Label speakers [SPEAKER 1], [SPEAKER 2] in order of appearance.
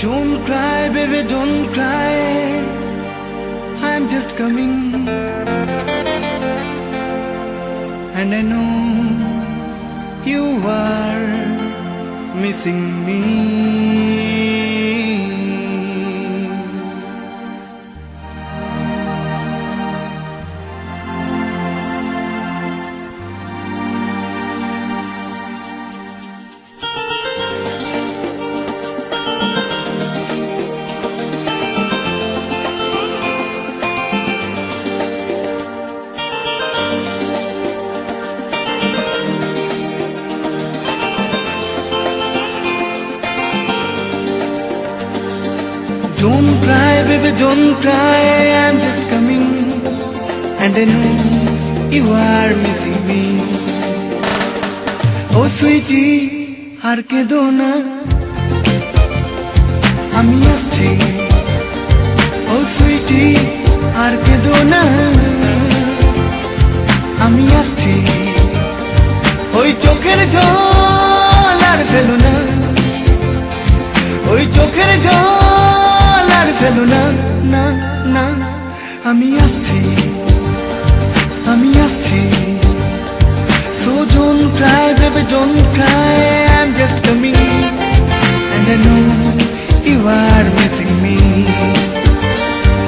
[SPEAKER 1] Don't cry, baby, don't cry. I'm just coming. And I know you are missing me. Don't cry, baby, don't cry. I'm just coming. And I know you are missing me. Oh sweetie, har kedo na, ami aschi. Oh sweetie, har kedo na, ami aschi. Oi chokher jol ar felo na, oi chokher jol ar felo na, na na. Ami aschi, ami aschi. So don't cry, baby, don't cry. I'm just coming, and I know you are